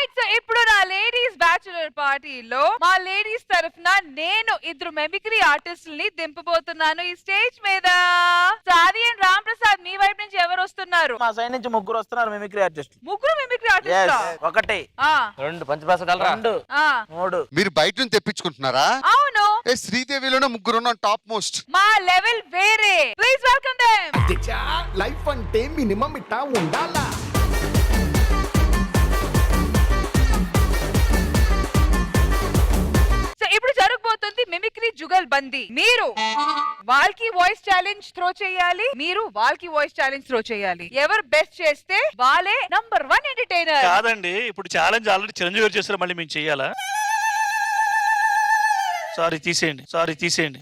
Right, so ఇప్పుడు నా ladies bachelor పార్టీలో మా లేడీస్ తరఫున నేను ఇద్దరు మెమిక్రీ ఆర్టిస్టుల్ని దింపబోతున్నాను ఈ స్టేజ్ మీద. సాది అండ్ రామ్ ప్రసాద్, మీ వైపు నుంచి ఎవరు వస్తున్నారు? మా సైడ్ నుంచి ముగ్గురు వస్తున్నారు మిమిక్రీ ఆర్టిస్ట్. ముగ్గురు మిమిక్రీ ఆర్టిస్టా? ఒకటి రెండు పంచభాష రెండు మూడు. మీరు బయట నుంచి తెప్పించుకుంటున్నారా? అవును. శ్రీదేవిలోనే ముగ్గురు ఉన్నాం, టాప్ మోస్ట్. మా లెవెల్ వేరే. Please welcome them. లైఫ్ అంటే మినిమం ఇట్టా ఉండాలా. ఇప్పుడు జరగబోతుంది మిమిక్రీ జుగల్ బందీ. మీరు వాళ్ళకి వాయిస్ ఛాలెంజ్ త్రో చేయాలి, మీరు వాళ్ళకి వాయిస్ ఛాలెంజ్ త్రో చేయాలి. ఎవరు బెస్ట్ చేస్తే వాళ్ళే నంబర్ 1 ఎంటర్టైనర్. కాదండి, ఇప్పుడు ఛాలెంజ్ ఆల్రెడీ చిరంజీవి గారు చేస్తారు, మళ్ళీ మేము చెయ్యాలా? సారీ తీసేయండి.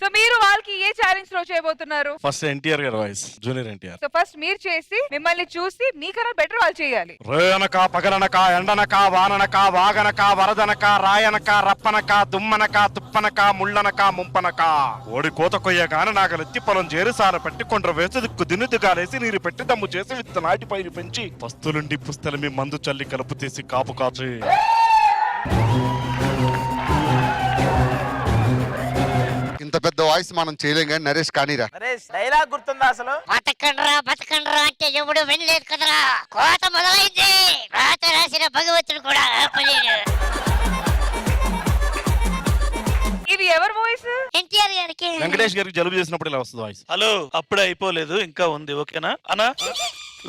సో మీరు వాళ్ళకి ఏ ఛాలెంజ్ త్రో చేయబోతున్నారు? ఫస్ట్ ఎన్టీఆర్ గారి voice, junior NTR. So first మీరు చేసి మిమ్మల్ని చూసి మీకన్నా బెటర్ వాళ్ళు చేయాలి. రేయనక పగలనక ఎండనక వాననక వాగనక వరదనక రాయనక రప్పనక దుమ్మనక తుప్పనక ముళ్ళనక ముంపనక ఓడి కోత కొయ్యగాన నాగలెత్తి పొలం చేరుసార పెట్టి కొండ్ర వేసి దిక్కు దిన్నుదిగాలేసి నీరు పెట్టి దమ్ము చేసి విత్తనాటి పైరు పెంచి పస్తులుండి పుస్తలమి మందు చల్లి కలుపు తీసి కాపు కాచి. ఇంత పెద్ద వాయిస్ మనం చేయలేం కానీ నరేష్ కానీరా. నరేష్ డైలాగ్ గుర్తుందా అసలు? బతకండ్రా అంటే ఎవడు వినలేదు కదరా. కోత మొదలైంది, రాత రాసిన భగవంతుడు కూడా ఆపలేడు. ఇది ఎవరి వాయిస్? ఎన్టీఆర్ గారికి. వెంకటేష్ గారికి జలుబు చేసినప్పుడు ఇలా వస్తుంది వాయిస్. హలో, అప్పుడే అయిపోలేదు, ఇంకా ఉంది. ఓకేనా అన్నా?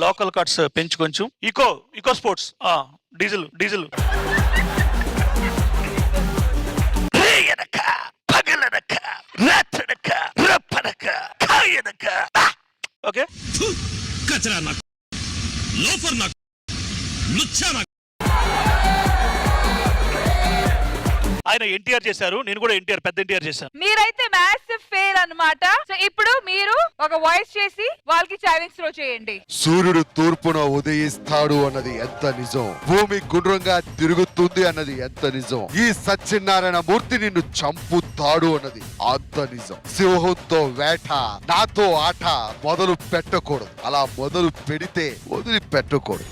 లోకల్ కట్స్ పెంచు కొంచెం. Eco sports, diesel. ఓకే. కచరా నాకు, లోఫర్ నాకు, లుచ్చా నాకు. ఆయన ఎన్టీఆర్ చేశారు, నేను కూడా పెద్ద ఎన్టీఆర్ చేశాను. మీరైతే మ్యాసివ్ ఫెయిల్ అన్నమాట. సో ఇప్పుడు మీరు ఒక వాయిస్ చేసి వాళ్ళకి ఛాలెంజ్ త్రో చేయండి. సూర్యుడు తూర్పున ఉదయిస్తాడు అన్నది ఎంత నిజం, భూమి గుండ్రంగా తిరుగుతుంది అన్నది ఎంత నిజం, ఈ సత్యనారాయణ మూర్తి నిన్ను చంపుతాడు అన్నది అంత నిజం. సింహంతో వేట, నాతో ఆట మొదలు పెట్టకూడదు, అలా మొదలు పెడితే వదిలి పెట్టకూడదు.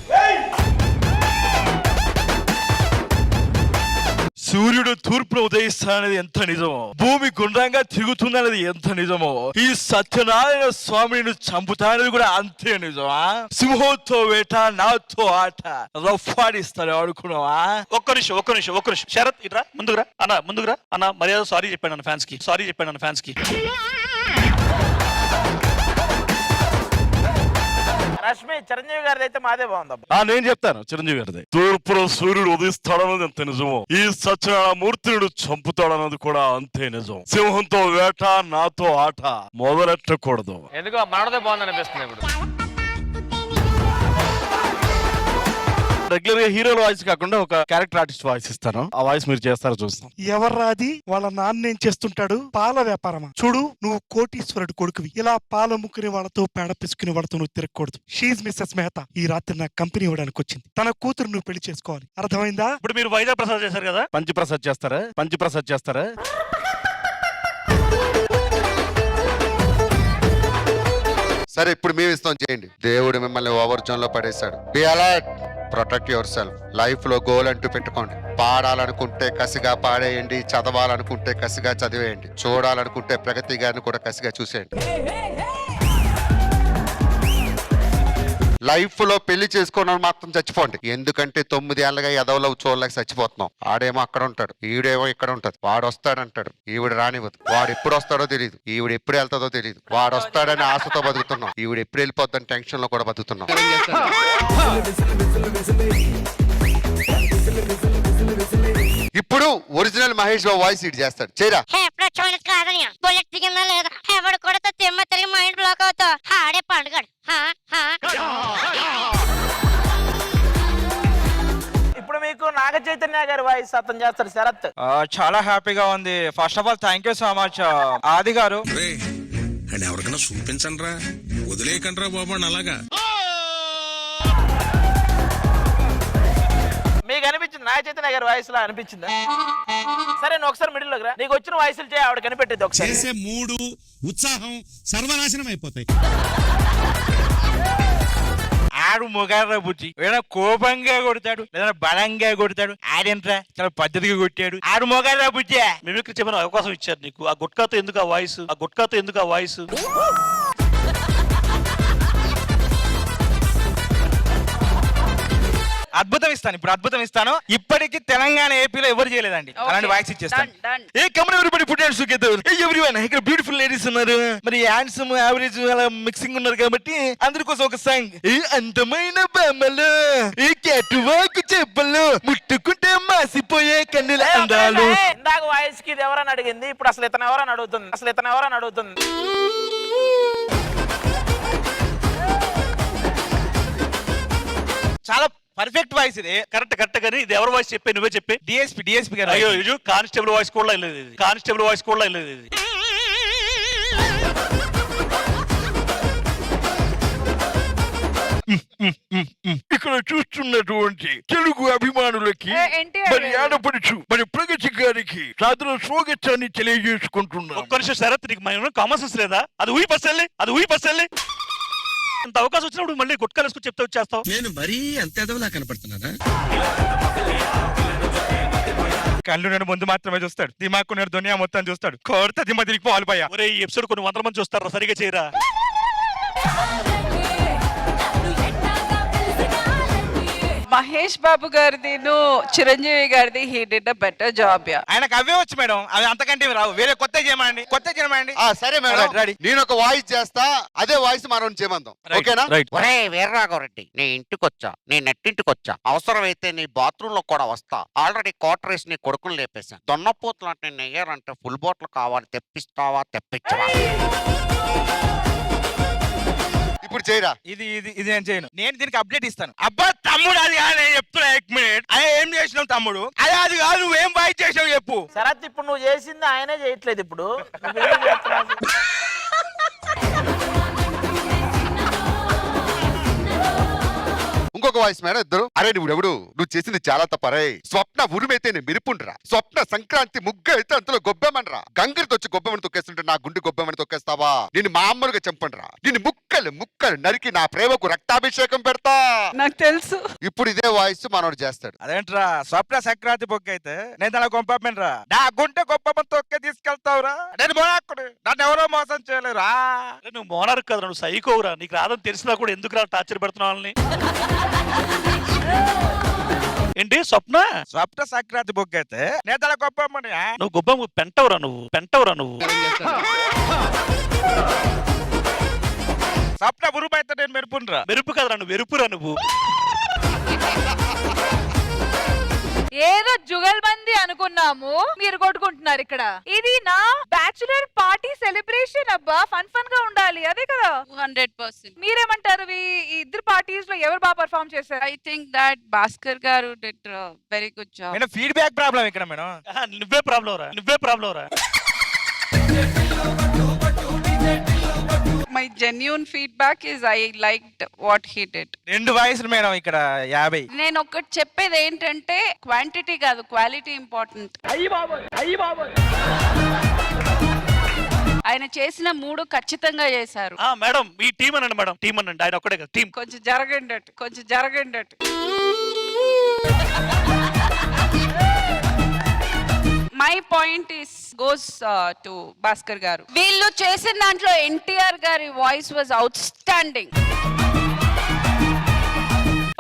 సూర్యుడు తూర్పున ఉదయిస్తానది ఎంత నిజమో, భూమి గుండ్రంగా తిరుగుతుందనేది ఎంత నిజమో, ఈ సత్యనారాయణ స్వామిని చంపుతానది కూడా అంతే నిజమా? సింహంతో వేట, నాతో ఆట రఫాడిస్తాను అనుకున్నావా? ఒక్క నిమిషం. శరత్ ఇట్రా, ముందుకురా అన్న. మర్యాద సారీ చెప్పాను ఫ్యాన్స్ కి. రష్మి చిరంజీవి గారిది అయితే మాదే బాగుంది. నేను చెప్తాను చిరంజీవి గారిది. తూర్పున సూర్యుడు ఉదయిస్తాడన్నది ఎంత నిజమో, ఈ సత్యనారాయణ మూర్తిని చంపుతాడన్నది కూడా అంతే నిజం. సింహంతో వేట, నాతో ఆట మొదలెట్టకూడదు. ఎందుకో మనదే బాగుంది అనిపిస్తుంది ఇప్పుడు. రెగ్యులర్ గా హీరోల వాయిస్ కాకుండా ఒక క్యారెక్టర్ ఆర్టిస్ట్ వాయిస్ ఇస్తాను, ఆ వాయిస్ మీరు చేస్తారో చూస్తాం. ఎవర్రా అది? వాళ్ళ నాన్న ఏం చేస్తుంటాడు? పాల వ్యాపారమా? చూడు, నువ్వు కోటీశ్వరుడు కొడుకువి. ఇలా పాల ముక్కుని వాళ్ళతో పేడ పిసుకుని వాళ్ళతో నువ్వు తిరగకూడదు. She's Mrs Mehta. ఈ రాత్రి నాకు కంపెనీ ఇవ్వడానికి వచ్చింది. తన కూతురు నువ్వు పెళ్లి చేసుకోవాలి, అర్థమైందా? ఇప్పుడు మీరు వైజాగ్ ప్రసాద్ చేశారు కదా, పంచప్రసాద్ చేస్తారా? సరే, ఇప్పుడు మేము ఇస్తాం, చేయండి. దేవుడు మిమ్మల్ని ఓవర్ జోన్ లో పడేశాడు. Be alert, protect your self. Life లో గోల్ అంటూ పెట్టుకోండి. పాడాలనుకుంటే కసిగా పాడేయండి, చదవాలనుకుంటే కసిగా చదివేయండి, చూడాలనుకుంటే ప్రగతి గారిని కూడా కసిగా చూసేయండి. లైఫ్ లో పెళ్లి చేసుకోవడం మాత్రం చచ్చిపోండి, ఎందుకంటే 9 ఏళ్ళగా ఎదవలో చూడలేక చచ్చిపోతున్నాం. ఆడేమో అక్కడ ఉంటాడు, ఈవిడేమో ఇక్కడ ఉంటది. వాడు వస్తాడంటాడు, ఈవిడ రానివ్వదు. వాడు ఎప్పుడు వస్తాడో తెలియదు, ఈవిడ ఎప్పుడు వెళ్తాడో తెలియదు. వాడు వస్తాడని ఆశతో బతుకుతున్నాం, ఈవిడ ఎప్పుడు వెళ్ళిపోద్దని టెన్షన్ లో కూడా బతుకుతున్నాం. ఇప్పుడు original Mahesh Babu voice it చేస్తాడు, చేయరా. బుల్లెట్ దిగిందా లేదా? ఎవడు కూడా తిమ్మ తిరిగి మైండ్ బ్లాక్ అవుతా. ఆడే పండుగడు. ఇప్పుడు మీకు నాగ చైతన్య గారి వాయిస్ అతను చేస్తాడు, శరత్. చాలా హ్యాపీగా ఉంది. First of all thank you so much ఆది గారు. ఎవరికైనా చూపించండి రా, వదిలేయకండి రా బాబు అలాగా. మీకు అనిపించింది నాగ చైతన్య గారి వాయిస్ లా అనిపించిందా? సరే, నువ్వు ఒకసారి మిడిల్ లోకి రా. నీకు వచ్చిన వాయిస్లు చేయి, ఆవిడ కనిపెట్టేది ఒకసారి. చేసే మూడు ఉత్సాహం సర్వనాశనం అయిపోతాయి. ఆడు మొగారా బుజ్జి ఏదైనా కోపంగా కొడతాడు లేదా బలంగా కొడతాడు. ఆడేంట్రా చాలా పద్ధతిగా కొట్టాడు. ఆడు మొగారా బుజ్జి. మిమిక్రీ చెప్పిన అవకాశం ఇచ్చారు నీకు. ఆ గుట్కాతో ఎందుకు ఆ వాయిస్? ఆ గుట్కాతో ఎందుకు ఆ వాయిస్? అద్భుతం ఇస్తాను, ఇప్పుడు అద్భుతం ఇస్తాను. ఇప్పటికి తెలంగాణ ఏపీలో ఎవరు చేయలేదండి అలాంటి వాయిస్ ఇచ్చేస్తాను. Hey come on everybody put hands together. Hey everyone, ఇక్కడ బ్యూటిఫుల్ లేడీస్ ఉన్నారు, మరి హ్యాండ్సమ్ యావరేజ్ అలా మిక్సింగ్ ఉన్నారు కాబట్టి అందరి కోసం ఒక సాంగ్. ఏ అందమైన బొమ్మలు, ఏ క్యాట్ వాక్ చెప్పలు, ముట్టుకుంటే మాసిపోయే కన్నుల అందాలు. ఇందాక వాయిస్ కి ఇది ఎవరని అడిగింది, ఇప్పుడు అసలు ఇతను ఎవరని అడుగుతుంది. చాలా పర్ఫెక్ట్ వాయిస్ ఇది. కరెక్ట్ కానీ ఇది ఎవరి వాయిస్ చెప్పే? నువ్వే చెప్పే. డిఎస్పీ గారు. అయ్యో ఇది కానిస్టేబుల్ వాయిస్ కూడా లేదు ఇది. కానిస్టేబుల్ వాయిస్ కూడా లేదు ఇది. ఇక్కడ చూస్తున్నటువంటి తెలుగు అభిమానులకి మరి ఆడపడుచు మరి ప్రగతి గారికి సాదర స్వాగతాన్ని తెలియజేసుకుంటున్నాను. ఒక్క నిమిషం శరత్, నీకు కామన్ సెన్స్ లేదా? అది ఊయి పర్సెల్లి. అంత అవకాశం వచ్చినప్పుడు మళ్ళీ గుట్కాలు వేసుకుని చెప్తే వచ్చేస్తావు. నేను మరీ అంత ఎదవలా కనపడుతున్నానా? కళ్ళు నేను ముందు మాత్రమే చూస్తాడు, దిమాకు నేను దునియా మొత్తం చూస్తాడు. కోరితే దిమ్మ తిరిగి పోవాలి భయ్యా. ఒరే ఈ ఎపిసోడ్ కొన్ని 100 మంది చూస్తారా, సరిగా చేయరా. మహేష్ బాబు గారిది చిరంజీవి గారిది he did a better job. ఆయనకు అవే వచ్చు మేడం, అవి అంతకంటే రావు. వేరే కొత్త చేయమండి. సరే మేడం, నేను ఒక వాయిస్ చేస్తా, అదే వాయిస్ మనం చేయమందాం. ఓకేనా? ఒరే వీర్రాఘవరెడ్డి, నీ ఇంటికొచ్చా, నీ నెట్టింటికొచ్చా, అవసరమైతే నీ బాత్రూమ్ లో కూడా వస్తా. ఆల్రెడీ క్వార్టర్ వేసి నీ కొడుకులు లేపేశాను. దొన్నపోతులు అంటే నెయ్యారంటే ఫుల్ బాటిల్ కావాలి, తెప్పిస్తావా? తెప్పించవా? ఇప్పుడు చేయరా. ఇది నేను చేయను. నేను దీనికి అప్డేట్ ఇస్తాను. అబ్బా తమ్ముడు, అది కాదు చెప్తున్నా. 1 minute. అదే ఏం చేసినావు తమ్ముడు? అది కాదు, నువ్వేం వాయిస్ చేసావు చెప్పు. శరత్, ఇప్పుడు నువ్వు చేసింది ఆయనే చేయట్లేదు. ఇప్పుడు నువ్వేం చేస్తున్నావు? ఇంకొక వాయిస్ మేడం ఇద్దరు. అరే నువ్వు చేసింది చాలా తప్పరే. స్వప్న ఉరిమైతే నేను మిరుపుండ్రా, స్వప్న సంక్రాంతి ముగ్గ అయితే అంతలో గొబ్బెమనరా, గంగిరితో వచ్చి గొబ్బెమని తొక్కేస్తుంటే నా గుండె గొబ్బెమని తొక్కేస్తావా? నిన్ను మామూలుగా చంపండిరా, నిన్ను ముక్కలు నరికి నా ప్రేమకు రక్తాభిషేకం పెడతా. నాకు తెలుసు. ఇప్పుడు ఇదే వాయిస్ మనోడు చేస్తాడు. అదేంట్రా, స్వప్న సంక్రాంతి బొక్క అయితే నేను తన గొప్పమేనరా, నా గుండె గొప్పమని తొక్కే తీసుకెళ్తావురా. నేను మోనాకుడు, నన్ను ఎవరో మోసం చేయలేరా. నువ్వు మోనారు కదా, నువ్వు సైకోవురా. నీకు రాదని తెలిసినా కూడా ఎందుకు రా టార్చర్ పెడుతున్నావు వాళ్ళని? ఏంటి స్వప్న సంక్రాంతి బొక్క అయితే నేను తన గొప్పమని. నువ్వు గొప్ప పెంటవురా నువ్వు. స్వప్న ఉరుమైతే నేను మెరుపుండ్రా. మెరుపు కదరా నువ్వు, వెరుపురా నువ్వు. ఏదో జుగల్బందీ అనుకున్నాము, మీరు కొట్టుకుంటున్నారు ఇక్కడ. ఇది నా బ్యాచులర్ పార్టీ సెలబ్రేషన్ అబ్బా, ఫన్ గా ఉండాలి, అదే కదా. 100%. మీరేమంటారు? ఈ ఇద్దరు పార్టీస్ లో ఎవరు బాగా పర్ఫార్మ్ చేశారు? I think that Bhaskar garu did a very good job. Madam feedback problem ఇక్కడ మేడం. నువ్వే ప్రాబ్లం రా. My genuine feedback is I liked what he did. 2 వాయిస్లు madam ఇక్కడ 50. నేను ఒకటి చెప్పేది ఏంటంటే క్వాంటిటీ కాదు, క్వాలిటీ ఇంపార్టెంట్. ఆయన చేసిన 3 ఖచ్చితంగా చేశారు. మేడం ఈ టీం అనండి మేడం, టీం అనండి. ఆయన ఒక్కడే కదా టీం. కొంచెం జరగండి. My point is goes to Bhaskar గారు. వీళ్ళు చేసిన దాంట్లో ఎన్టీఆర్ గారి voice was out standing.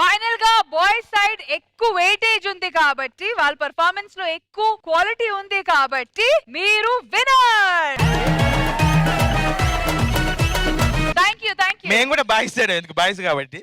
Final గా బాయ్స్ సైడ్ ఎక్కువ వెయిటేజ్ ఉంది కాబట్టి, వాళ్ళ పర్ఫార్మెన్స్ లో ఎక్కువ క్వాలిటీ ఉంది కాబట్టి మీరు విన్నర్. Thank you. మేము కూడా బాయ్స్ ఎందుకు బాయ్స్ కాబట్టి